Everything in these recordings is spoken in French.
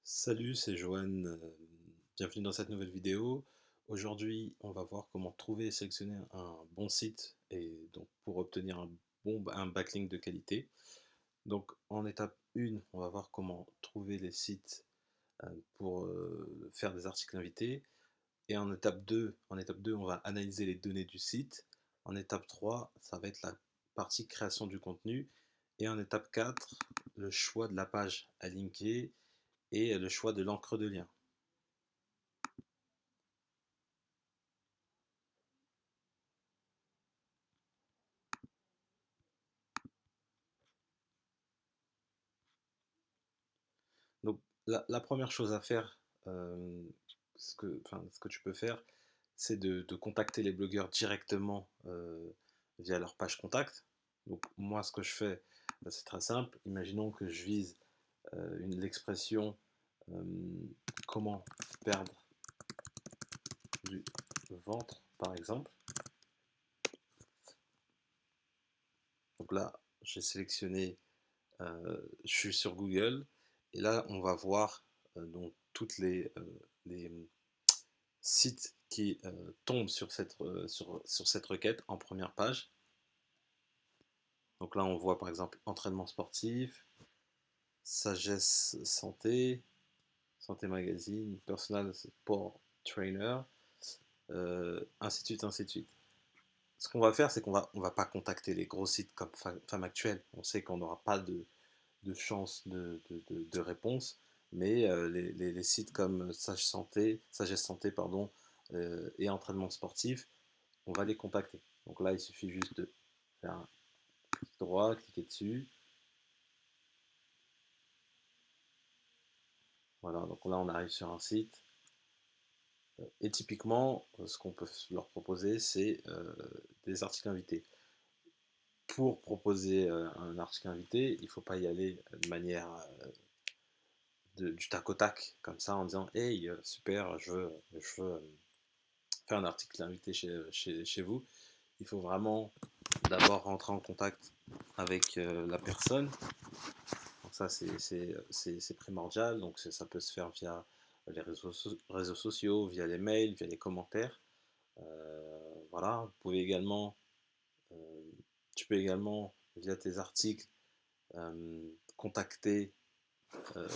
Salut, c'est Johan. Bienvenue dans cette nouvelle vidéo. Aujourd'hui, on va voir comment trouver et sélectionner un bon site et donc pour obtenir un backlink de qualité. Donc en étape 1, on va voir comment trouver les sites pour faire des articles invités. Et en étape 2, on va analyser les données du site. En étape 3, ça va être la partie création du contenu. Et en étape 4, le choix de la page à linker et le choix de l'encre de lien. Donc la première chose à faire, ce que tu peux faire, c'est de contacter les blogueurs directement via leur page contact. Donc moi, ce que je fais, c'est très simple. Imaginons que je vise l'expression euh, comment perdre du ventre, par exemple. Donc là, j'ai sélectionné, je suis sur Google, et là, on va voir donc toutes les sites qui tombent sur cette requête en première page. Donc là, on voit par exemple entraînement sportif, sagesse santé, santé magazine, personal sport trainer, ainsi de suite, ainsi de suite. Ce qu'on va faire, c'est qu'on va pas contacter les gros sites comme Femme Actuelle. On sait qu'on n'aura pas de chance de réponse, mais les sites comme Sagesse Santé pardon, et entraînement sportif, on va les contacter. Donc là, il suffit juste de faire un clic droit, cliquer dessus. Voilà, donc là, on arrive sur un site. Et typiquement, ce qu'on peut leur proposer, c'est des articles invités. Pour proposer un article invité, il ne faut pas y aller de manière du tac au tac, comme ça, en disant hey, super, je veux faire un article invité chez vous. Il faut vraiment d'abord rentrer en contact avec la personne. Donc ça, c'est primordial. Donc ça peut se faire via les réseaux sociaux, via les mails, via les commentaires. Voilà. Euh, tu peux également, via tes articles, contacter. euh,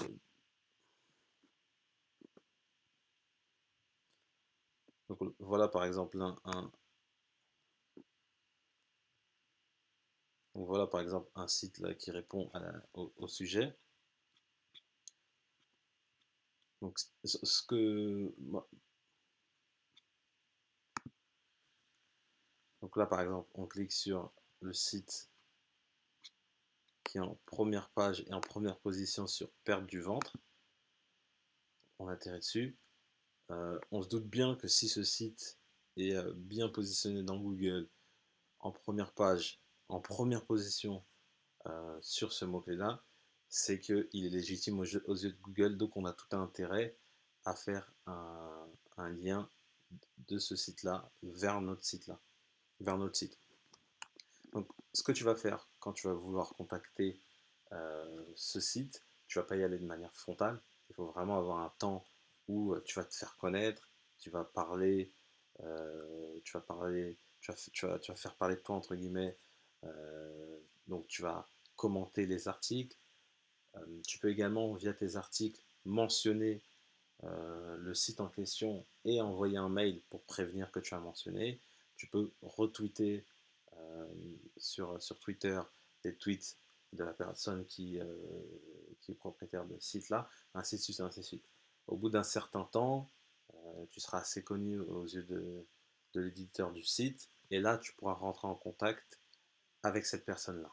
donc voilà par exemple donc voilà par exemple un site là qui répond au sujet. Donc ce que donc là par exemple on clique sur le site qui est en première page et en première position sur perte du ventre. On atterrit dessus. On se doute bien que si ce site est bien positionné dans Google en première page, en première position sur ce mot-clé-là, c'est qu'il est légitime aux yeux de Google, donc on a tout intérêt à faire un lien de ce site-là vers notre site-là, vers notre site. Donc, ce que tu vas faire quand tu vas vouloir contacter ce site, tu vas pas y aller de manière frontale. Il faut vraiment avoir un temps où tu vas te faire connaître, tu vas parler, tu vas faire parler de toi entre guillemets. Donc, tu vas commenter les articles. Tu peux également, via tes articles, mentionner le site en question et envoyer un mail pour prévenir que tu as mentionné. Tu peux retweeter sur Twitter des tweets de la personne qui est propriétaire de ce site-là, ainsi de suite, ainsi de suite. Au bout d'un certain temps, tu seras assez connu aux yeux de l'éditeur du site, et là, tu pourras rentrer en contact avec cette personne-là.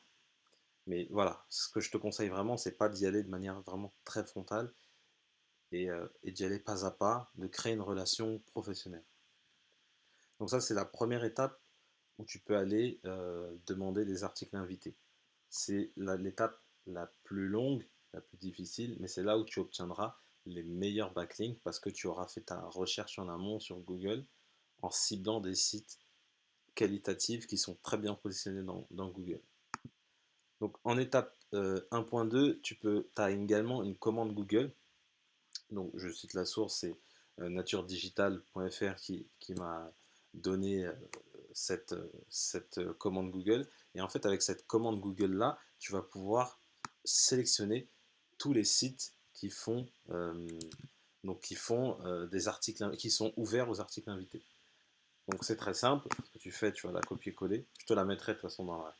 Mais voilà, ce que je te conseille vraiment, c'est pas d'y aller de manière vraiment très frontale et d'y aller pas à pas, de créer une relation professionnelle. Donc ça, c'est la première étape où tu peux aller demander des articles invités. C'est l'étape la plus longue, la plus difficile, mais c'est là où tu obtiendras les meilleurs backlinks parce que tu auras fait ta recherche en amont sur Google en ciblant des sites qualitatifs qui sont très bien positionnés dans Google. Donc en étape 1.2, tu as également une commande Google. Donc je cite la source, c'est naturedigital.fr qui m'a donné cette commande Google. Et en fait, avec cette commande Google-là, tu vas pouvoir sélectionner tous les sites qui font des articles qui sont ouverts aux articles invités. Donc c'est très simple. Ce que tu fais, tu vas la copier-coller. Je te la mettrai de toute façon dans la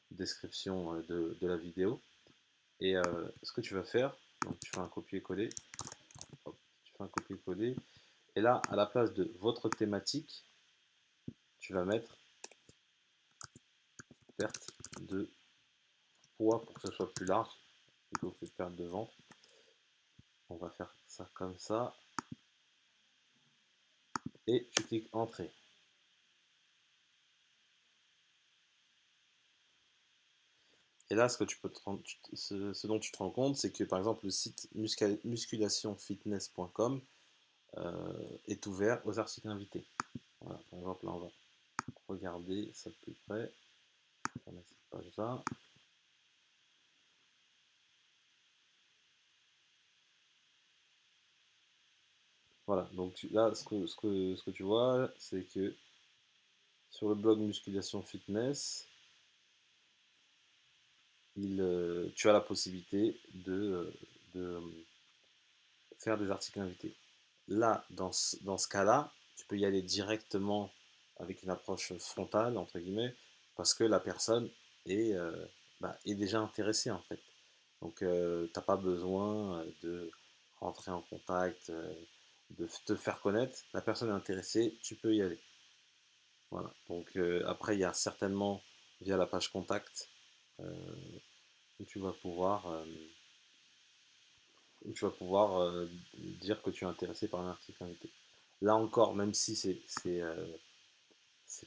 description de la vidéo. Et ce que tu vas faire, donc tu fais un copier-coller. Tu fais un copier-coller. Et là, à la place de votre thématique, tu vas mettre perte de poids pour que ce soit plus large plutôt que perte de ventre. On va faire ça comme ça. Et tu cliques Entrée. Et là, ce dont tu te rends compte, c'est que par exemple, le site musculationfitness.com est ouvert aux articles invités. Voilà, par exemple, là, on va regarder ça de plus près. On a cette page-là. Voilà, donc là, ce que tu vois, c'est que sur le blog Musculation Fitness, tu as la possibilité de faire des articles invités. Là, dans ce cas-là, tu peux y aller directement avec une approche frontale, entre guillemets, parce que la personne est déjà intéressée, en fait. Donc, tu n'as pas besoin de rentrer en contact, de te faire connaître. La personne est intéressée, tu peux y aller. Voilà. Donc, après, il y a certainement, via la page contact, euh, où tu vas pouvoir dire que tu es intéressé par un article invité. Là encore, même si c'est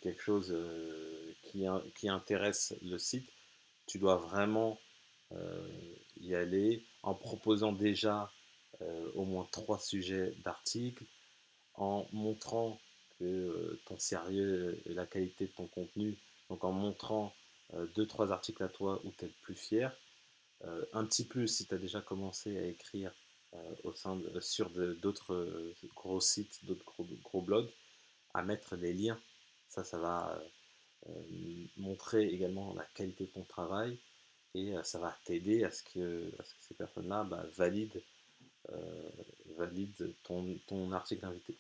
quelque chose qui intéresse le site, tu dois vraiment y aller en proposant déjà au moins 3 sujets d'articles, en montrant que ton sérieux et la qualité de ton contenu, donc en montrant 2, 3 articles à toi où tu es le plus fier. Un petit plus si tu as déjà commencé à écrire sur d'autres gros sites, d'autres gros blogs, à mettre les liens. Ça va montrer également la qualité de ton travail et ça va t'aider à ce que ces personnes-là euh, valident ton article invité.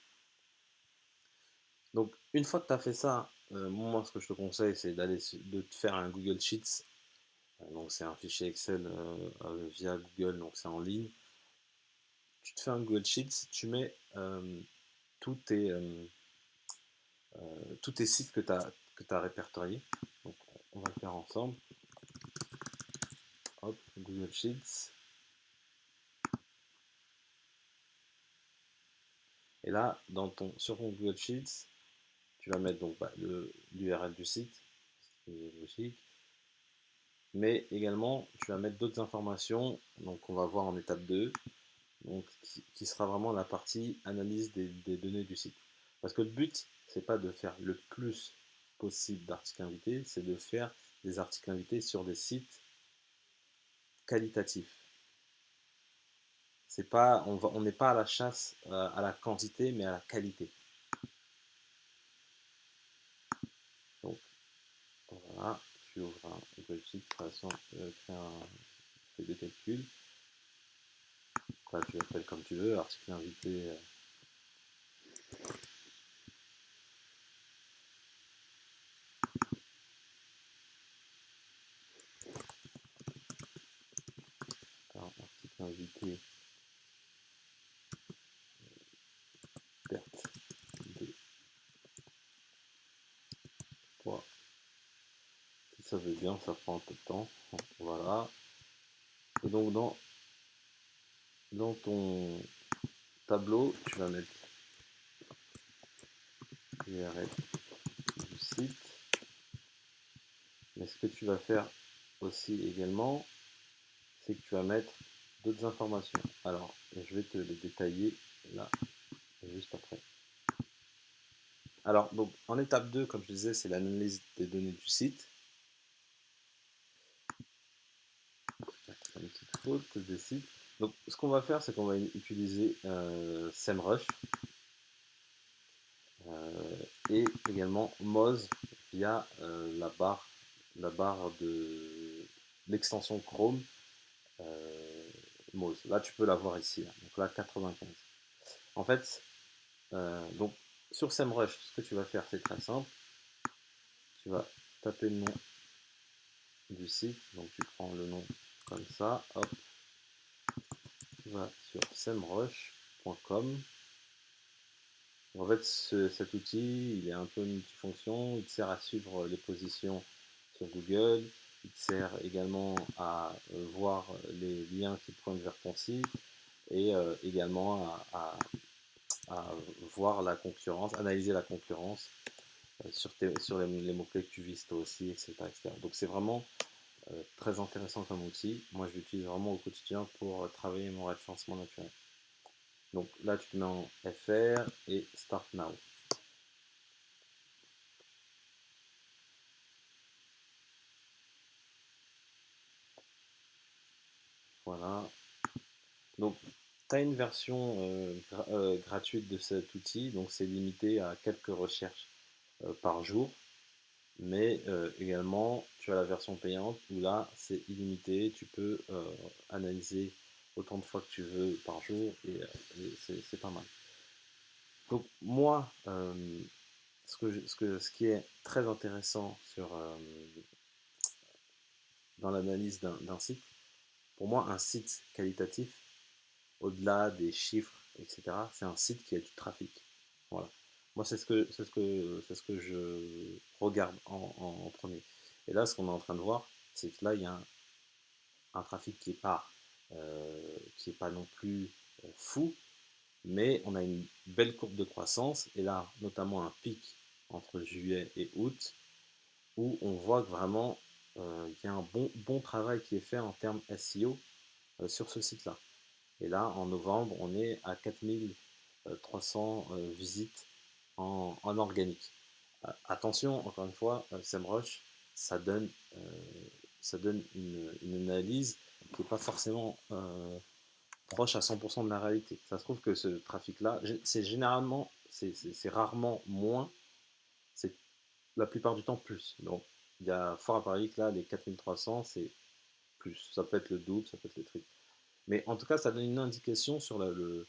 Donc, une fois que tu as fait ça, moi, ce que je te conseille, c'est de te faire un Google Sheets. Donc, c'est un fichier Excel via Google, donc c'est en ligne. Tu te fais un Google Sheets, tu mets tous tes, euh, tous tes sites que tu as répertoriés. Donc, on va le faire ensemble. Hop, Google Sheets. Et là, sur ton Google Sheets, tu vas mettre donc l'URL du site, c'est logique. Mais également, tu vas mettre d'autres informations, donc on va voir en étape 2, donc, qui sera vraiment la partie analyse des données du site. Parce que le but, c'est pas de faire le plus possible d'articles invités, c'est de faire des articles invités sur des sites qualitatifs. On n'est pas à la chasse à la quantité, mais à la qualité. Donc voilà, tu ouvres un Google Sheet, création, fais des calculs. Là, tu l'appelles comme tu veux, article invité. Article invité, perte de poids. Si ça veut bien, ça prend un peu de temps. Voilà. Et donc dans ton tableau, tu vas mettre l'URL du site. Mais ce que tu vas faire aussi également, c'est que tu vas mettre d'autres informations. Alors, je vais te les détailler là, juste après. Alors, donc, en étape 2, comme je disais, c'est l'analyse des données du site. Une petite faute que je décide. Donc, ce qu'on va faire, c'est qu'on va utiliser SEMrush et également Moz via la barre de l'extension Chrome Moz. Là, tu peux la voir ici. Là. Donc là, 95. En fait, donc sur SEMrush, ce que tu vas faire, c'est très simple. Tu vas taper le nom du site. Donc tu prends le nom comme ça. Hop, tu vas sur semrush.com. En fait, cet outil, il est un peu multifonction. Il te sert à suivre les positions sur Google. Il te sert également à voir les liens qui pointent vers ton site et également à voir la concurrence, analyser la concurrence sur les mots-clés que tu vises toi aussi, etc., etc. Donc c'est vraiment très intéressant comme outil. Moi, je l'utilise vraiment au quotidien pour travailler mon référencement naturel. Donc là, tu te mets en FR et Start Now. Voilà. Donc, tu as une version gratuite de cet outil, donc c'est limité à quelques recherches par jour. Mais également, tu as la version payante où là, c'est illimité. Tu peux analyser autant de fois que tu veux par jour et c'est pas mal. Donc, moi, ce qui est très intéressant dans l'analyse d'un site, pour moi, un site qualitatif, au-delà des chiffres, etc., c'est un site qui a du trafic. Voilà. Moi, c'est ce que je regarde en premier. Et là, ce qu'on est en train de voir, c'est que là, il y a un trafic qui est pas non plus fou, mais on a une belle courbe de croissance, et là, notamment un pic entre juillet et août, où on voit que vraiment il y a un bon travail qui est fait en termes SEO sur ce site-là. Et là, en novembre, on est à 4300 visites en organique. Attention, encore une fois, SEMrush, ça donne, euh, ça donne une analyse qui n'est pas forcément proche à 100% de la réalité. Ça se trouve que ce trafic-là, c'est généralement, c'est rarement moins, c'est la plupart du temps plus. Donc, il y a fort à parier que là, les 4300, c'est plus. Ça peut être le double, ça peut être le triple. Mais en tout cas, ça donne une indication sur le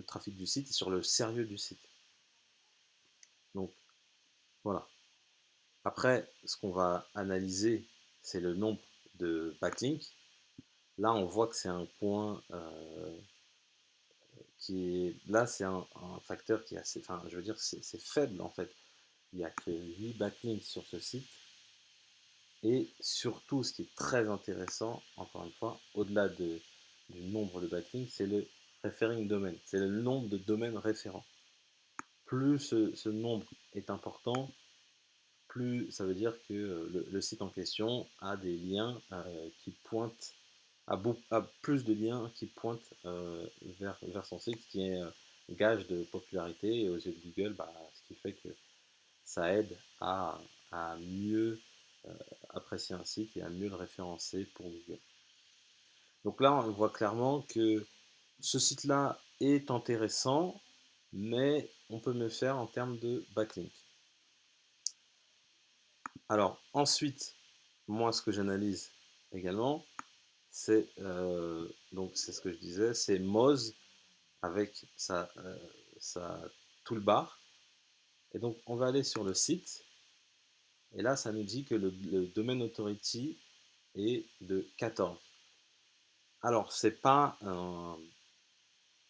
trafic du site et sur le sérieux du site. Donc, voilà. Après, ce qu'on va analyser, c'est le nombre de backlinks. Là, on voit que c'est un point qui est. Là, c'est un facteur qui est assez. Enfin, je veux dire, c'est faible en fait. Il n'y a que 8 backlinks sur ce site. Et surtout, ce qui est très intéressant, encore une fois, au-delà du nombre de backlinks, c'est le referring domain. C'est le nombre de domaines référents. Plus ce nombre est important, plus ça veut dire que le site en question a des liens qui pointent, a plus de liens qui pointent vers son site, ce qui est gage de popularité, et aux yeux de Google, bah, ce qui fait que ça aide à mieux apprécier un site et à mieux le référencer pour Google. Donc là, on voit clairement que ce site-là est intéressant, mais on peut mieux faire en termes de backlink. Alors ensuite, moi ce que j'analyse également, c'est ce que je disais, c'est Moz avec sa toolbar. Et donc on va aller sur le site, et là ça nous dit que le domaine authority est de 14. Alors c'est pas un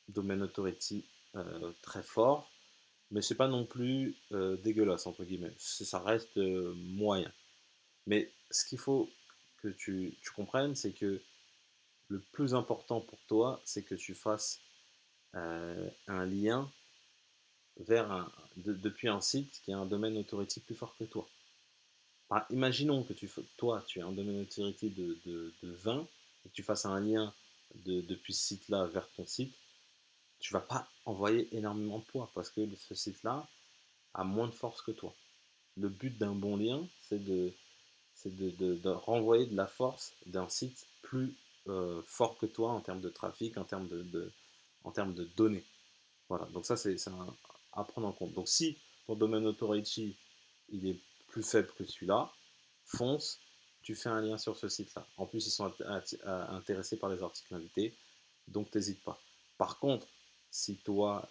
domaine authority très fort, mais c'est pas non plus dégueulasse entre guillemets. Ça reste moyen. Mais ce qu'il faut que tu comprennes, c'est que le plus important pour toi, c'est que tu fasses un lien depuis un site qui a un domaine authority plus fort que toi. Imaginons que toi, tu as un domaine authority de 20 et que tu fasses un lien depuis ce site-là vers ton site, tu ne vas pas envoyer énormément de poids parce que ce site-là a moins de force que toi. Le but d'un bon lien, c'est de renvoyer de la force d'un site plus fort que toi en termes de trafic, en termes de données. Voilà, donc ça c'est à prendre en compte. Donc si ton domaine authority il est plus faible que celui-là, fonce, tu fais un lien sur ce site-là. En plus, ils sont intéressés par les articles invités, donc n'hésite pas. Par contre, si toi,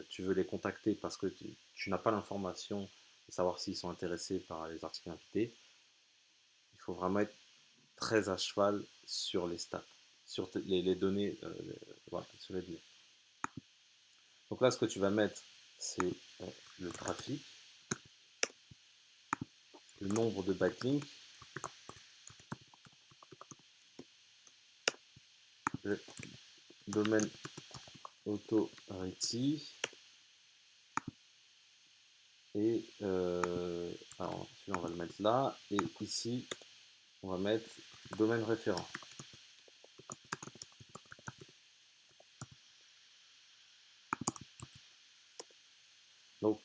tu veux les contacter parce que tu n'as pas l'information de savoir s'ils sont intéressés par les articles invités, il faut vraiment être très à cheval sur les stats, sur les données, voilà, sur les données. Donc là, ce que tu vas mettre, c'est le trafic, le nombre de backlinks, le domaine authority et alors celui-là on va le mettre là et ici on va mettre domaine référent. Donc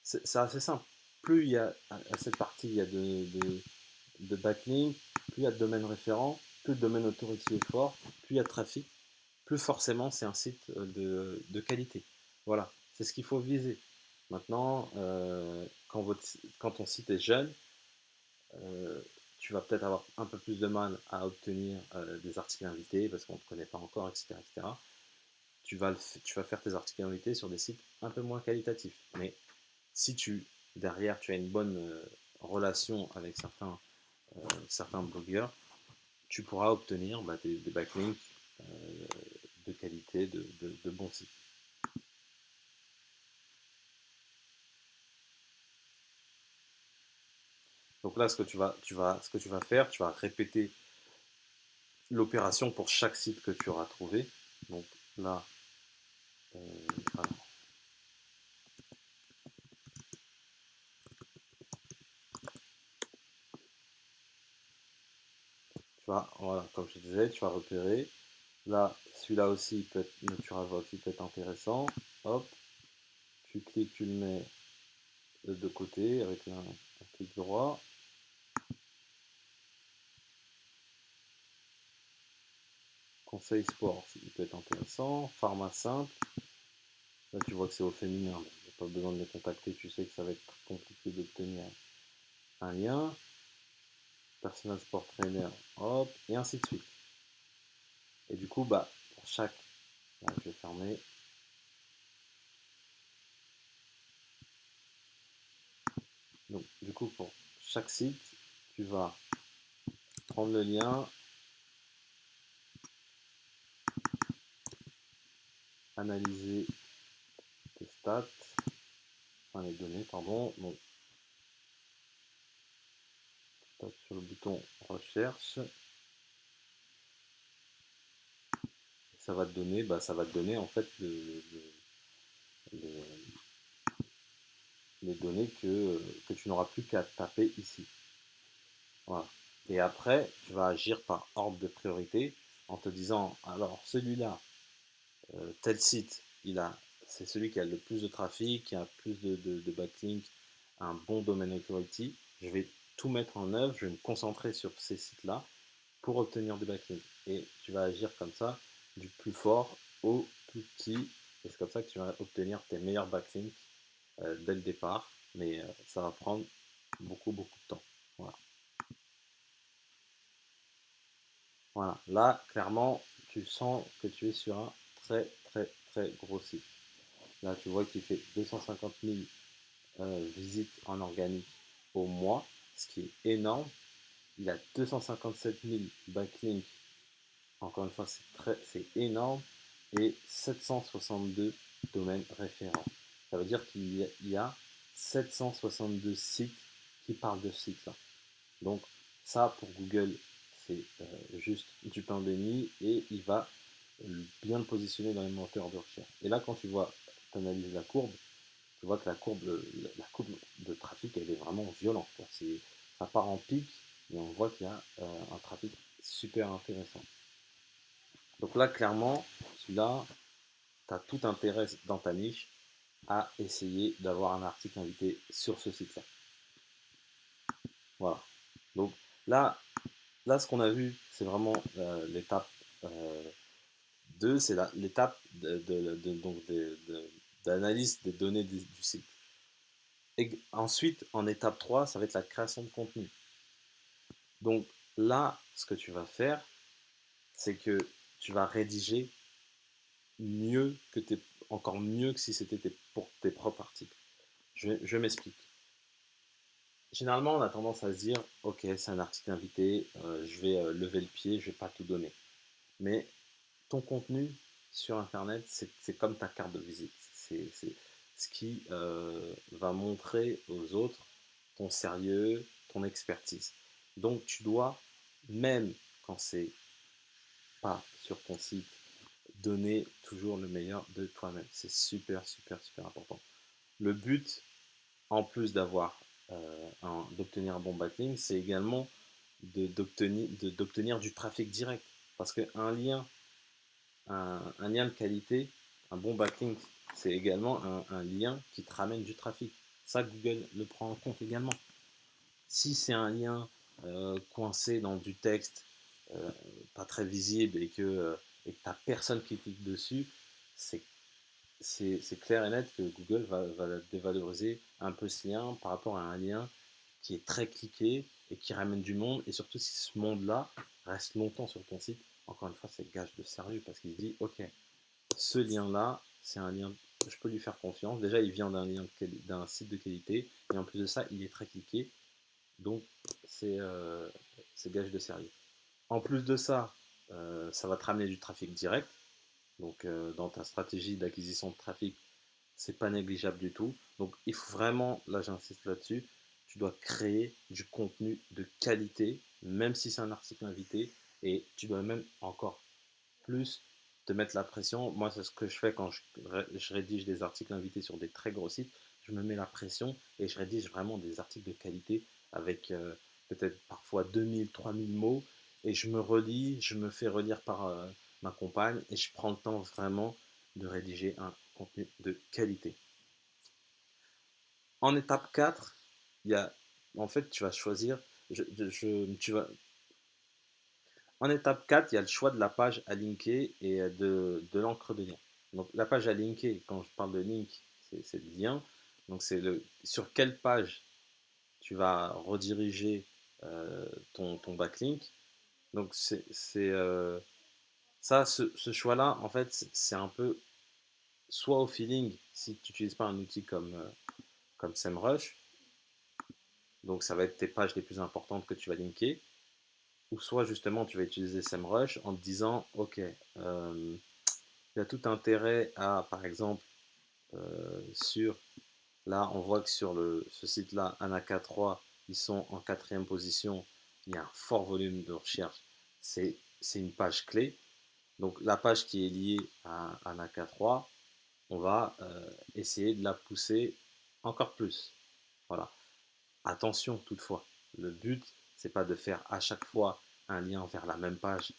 c'est assez simple. Plus il y a à cette partie il y a de backlinks, plus il y a de domaine référent, plus le domaine authority est fort, plus il y a de trafic, plus forcément c'est un site de qualité. Voilà, c'est ce qu'il faut viser. Maintenant, quand ton site est jeune, tu vas peut-être avoir un peu plus de mal à obtenir des articles invités parce qu'on ne te connaît pas encore, etc. etc. Tu vas faire tes articles invités sur des sites un peu moins qualitatifs. Mais si derrière, tu as une bonne relation avec certains blogueurs, tu pourras obtenir des backlinks euh, de qualité, de bons sites. Donc là, ce que tu vas faire, tu vas répéter l'opération pour chaque site que tu auras trouvé. Donc là, alors, voilà, comme je te disais, tu vas repérer. Là, celui-là aussi peut être NaturaVox, il peut être intéressant. Hop, tu cliques, tu le mets de côté avec un clic droit. Conseil sport, il peut être intéressant. Pharma simple, là tu vois que c'est au féminin, donc il n'y a pas besoin de les contacter, tu sais que ça va être compliqué d'obtenir un lien. Personal sport trainer, hop, et ainsi de suite. Et du coup, pour chaque, là, je vais fermer. Donc, du coup, pour chaque site, tu vas prendre le lien, analyser tes stats, enfin les données, pardon. Donc, tu tapes sur le bouton recherche. Ça va te donner en fait le- les données que tu n'auras plus qu'à taper ici. Voilà. Et après, tu vas agir par ordre de priorité en te disant, alors celui-là, tel site, c'est celui qui a le plus de trafic, qui a plus de backlinks, un bon domaine authority. Je vais tout mettre en œuvre, je vais me concentrer sur ces sites-là pour obtenir des backlinks. Et tu vas agir comme ça, du plus fort au plus petit. Et c'est comme ça que tu vas obtenir tes meilleurs backlinks dès le départ. Mais ça va prendre beaucoup, beaucoup de temps. Voilà. Voilà. Là, clairement, tu sens que tu es sur un très, très, très gros site. Là, tu vois qu'il fait 250 000 visites en organique au mois, ce qui est énorme. Il a 257 000 backlinks. Encore une fois, c'est énorme. Et 762 domaines référents. Ça veut dire qu'il y a 762 sites qui parlent de ce site-là. Donc ça, pour Google, c'est juste du pain béni et il va bien le positionner dans les moteurs de recherche. Et là, quand tu analyses la courbe, tu vois que la courbe de trafic, elle est vraiment violente. Ça part en pic et on voit qu'il y a un trafic super intéressant. Donc là, clairement, celui-là, tu as tout intérêt dans ta niche à essayer d'avoir un article invité sur ce site-là. Voilà. Donc là, ce qu'on a vu, c'est vraiment l'étape 2, c'est l'étape d'analyse des données du site. Et ensuite, en étape 3, ça va être la création de contenu. Donc là, ce que tu vas faire, c'est que tu vas rédiger mieux que encore mieux que si c'était pour tes propres articles. Je m'explique. Généralement, on a tendance à se dire, ok, c'est un article invité, je vais lever le pied, je vais pas tout donner. Mais ton contenu sur Internet, c'est comme ta carte de visite. C'est ce qui va montrer aux autres ton sérieux, ton expertise. Donc tu dois, même quand c'est pas sur ton site, donner toujours le meilleur de toi-même. C'est super, super, super important. Le but, en plus d'obtenir un bon backlink, c'est également d'obtenir du trafic direct. Parce qu'un lien, un lien de qualité, un bon backlink, c'est également un lien qui te ramène du trafic. Ça, Google le prend en compte également. Si c'est un lien coincé dans du texte euh, pas très visible et que tu n'as personne qui clique dessus, c'est clair et net que Google va dévaloriser un peu ce lien par rapport à un lien qui est très cliqué et qui ramène du monde. Et surtout, si ce monde-là reste longtemps sur ton site, encore une fois, c'est gage de sérieux parce qu'il se dit, ok, ce lien-là, c'est un lien, je peux lui faire confiance. Déjà, il vient d'un site de qualité et en plus de ça, il est très cliqué. Donc, c'est gage de sérieux. En plus de ça, ça va te ramener du trafic direct. Donc, dans ta stratégie d'acquisition de trafic, c'est pas négligeable du tout. Donc, il faut vraiment, là j'insiste là-dessus, tu dois créer du contenu de qualité, même si c'est un article invité, et tu dois même encore plus te mettre la pression. Moi, c'est ce que je fais quand je rédige des articles invités sur des très gros sites. Je me mets la pression et je rédige vraiment des articles de qualité avec peut-être parfois 2000, 3000 mots. Et je me relis, je me fais relire par ma compagne et je prends le temps vraiment de rédiger un contenu de qualité. En étape 4, il y a, en fait, tu vas choisir, tu vas, en étape 4, il y a le choix de la page à linker et de l'encre de lien. Donc la page à linker, quand je parle de link, c'est le lien. Donc c'est sur quelle page tu vas rediriger ton backlink. Donc ce choix-là, en fait, c'est un peu soit au feeling, si tu n'utilises pas un outil comme SEMrush, donc ça va être tes pages les plus importantes que tu vas linker, ou soit justement tu vas utiliser SEMrush en te disant, ok, il y a tout intérêt à, par exemple, là on voit que sur ce site-là, Anaka 3, ils sont en quatrième position, il y a un fort volume de recherche, c'est une page clé. Donc la page qui est liée à Anaka 3, on va essayer de la pousser encore plus. Voilà. Attention toutefois, le but, c'est pas de faire à chaque fois un lien vers la même page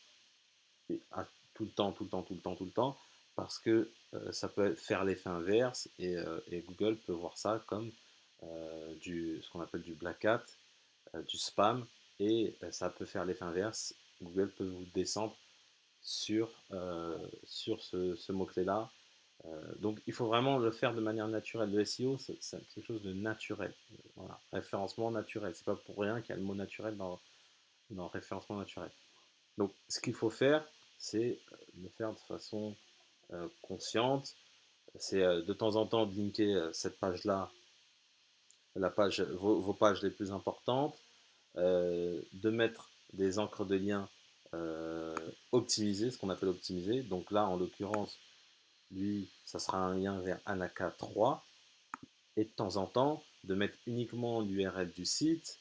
à tout le temps, tout le temps, tout le temps, tout le temps, parce que ça peut faire l'effet inverse et Google peut voir ça comme ce qu'on appelle du black hat, du spam, et ça peut faire l'effet inverse. Google peut vous descendre sur ce mot-clé-là. Donc il faut vraiment le faire de manière naturelle. Le SEO, c'est quelque chose de naturel. Voilà. Référencement naturel. C'est pas pour rien qu'il y a le mot naturel dans référencement naturel. Donc ce qu'il faut faire, c'est le faire de façon consciente. C'est de temps en temps de linker cette page-là, vos pages les plus importantes, de mettre des encres de lien optimisées, ce qu'on appelle optimisées. Donc là, en l'occurrence, lui, ça sera un lien vers Anaka 3. Et de temps en temps, de mettre uniquement l'URL du site,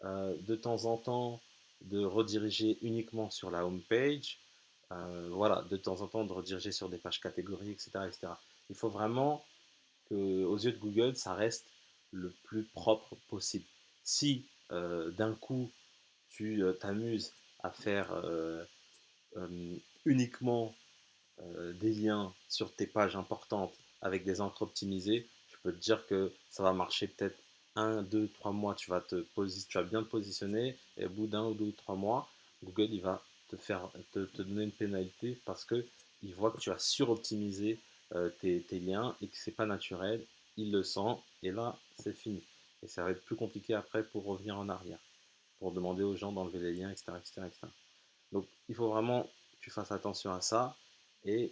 de temps en temps, de rediriger uniquement sur la home page, voilà, de temps en temps, de rediriger sur des pages catégories, etc., etc. Il faut vraiment que, aux yeux de Google, ça reste le plus propre possible. Si d'un coup, tu t'amuses à faire uniquement des liens sur tes pages importantes avec des encres optimisées, je peux te dire que ça va marcher peut-être 1, 2, 3 mois. Tu vas bien te positionner et au bout d'1 ou 2 ou 3 mois, Google il va te donner une pénalité parce qu'il voit que tu as suroptimisé tes liens et que c'est pas naturel, il le sent et là c'est fini. Et ça va être plus compliqué après pour revenir en arrière, pour demander aux gens d'enlever les liens, etc., etc., etc. Donc il faut vraiment que tu fasses attention à ça et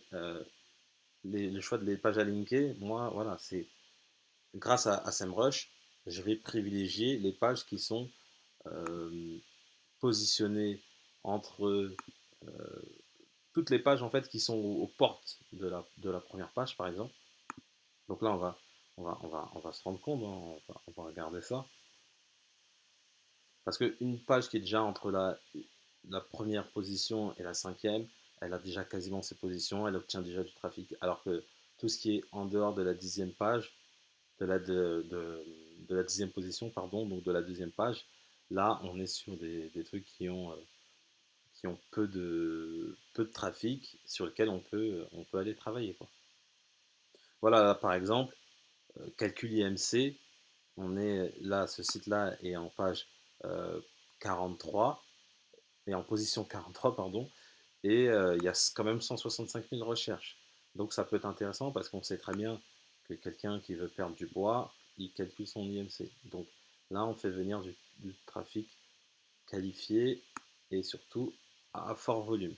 le choix des pages à linker, moi voilà, c'est grâce à SEMrush, je vais privilégier les pages qui sont euh, positionnées entre toutes les pages en fait qui sont aux portes de la première page par exemple. Donc là on va se rendre compte, hein, on va regarder ça. Parce qu'une page qui est déjà entre la première position et la cinquième, elle a déjà quasiment ses positions, elle obtient déjà du trafic. Alors que tout ce qui est en dehors de la dixième page, de la dixième position, pardon, donc de la deuxième page, là on est sur des trucs qui ont peu de trafic sur lequel on peut aller travailler, quoi. Voilà, là, par exemple, calcul IMC, on est là, ce site-là est en page euh, 43, et en position 43, pardon, et il y a quand même 165 000 recherches. Donc ça peut être intéressant parce qu'on sait très bien que quelqu'un qui veut perdre du poids, il calcule son IMC. Donc là, on fait venir du trafic qualifié et surtout à fort volume.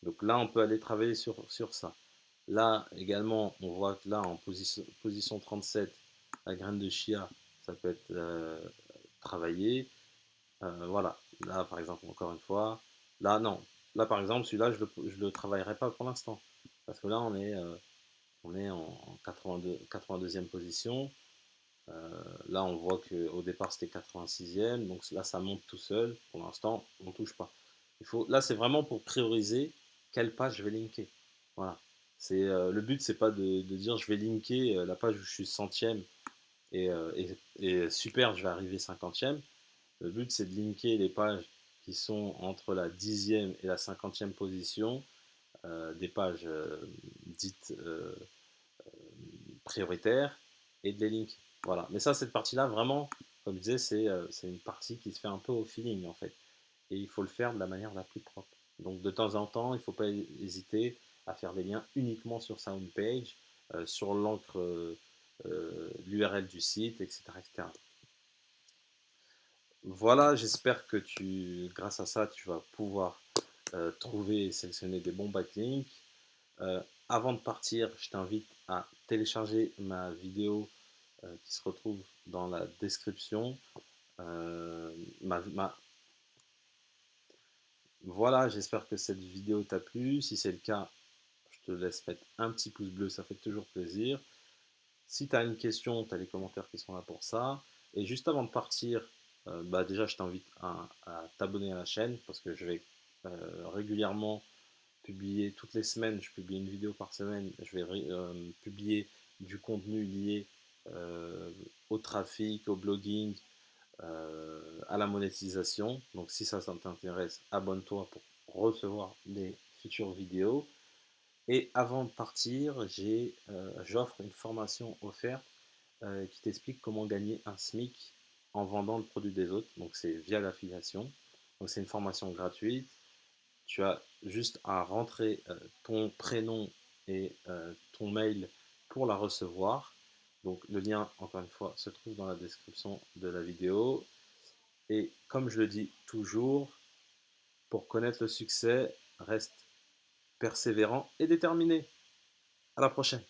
Donc là, on peut aller travailler sur ça. Là également, on voit que là, en position 37, la graine de chia, ça peut être travaillé. Voilà, là par exemple, encore une fois, là non, là par exemple, celui-là, je le travaillerai pas pour l'instant. Parce que là, on est en 82e position. Là, on voit qu'au départ, c'était 86e. Donc là, ça monte tout seul. Pour l'instant, on ne touche pas. Là, c'est vraiment pour prioriser quelle page je vais linker. Voilà. Le but, c'est pas de dire je vais linker la page où je suis centième et super, je vais arriver cinquantième. Le but, c'est de linker les pages qui sont entre la dixième et la cinquantième position, des pages dites prioritaires, et de les linker. Voilà. Mais ça, cette partie-là, vraiment, comme je disais, c'est une partie qui se fait un peu au feeling, en fait. Et il faut le faire de la manière la plus propre. Donc, de temps en temps, il ne faut pas hésiter à faire des liens uniquement sur sa homepage, sur l'encre, l'URL du site, etc., etc. Voilà, j'espère que grâce à ça, tu vas pouvoir trouver et sélectionner des bons backlinks. Euh, Avant de partir, je t'invite à télécharger ma vidéo qui se retrouve dans la description. Euh, ma- ma- Voilà, j'espère que cette vidéo t'a plu. Si c'est le cas, je te laisse mettre un petit pouce bleu, ça fait toujours plaisir. Si tu as une question, tu as les commentaires qui sont là pour ça. Et juste avant de partir, bah déjà, je t'invite à t'abonner à la chaîne parce que je vais régulièrement publier toutes les semaines. Je publie une vidéo par semaine. Je vais publier du contenu lié euh, au trafic, au blogging, à la monétisation. Donc, si ça t'intéresse, abonne-toi pour recevoir les futures vidéos. Et avant de partir, j'offre une formation offerte qui t'explique comment gagner un SMIC en vendant le produit des autres. Donc c'est via l'affiliation. Donc c'est une formation gratuite. Tu as juste à rentrer ton prénom et ton mail pour la recevoir. Donc le lien, encore une fois, se trouve dans la description de la vidéo. Et comme je le dis toujours, pour connaître le succès, reste persévérant et déterminé. À la prochaine.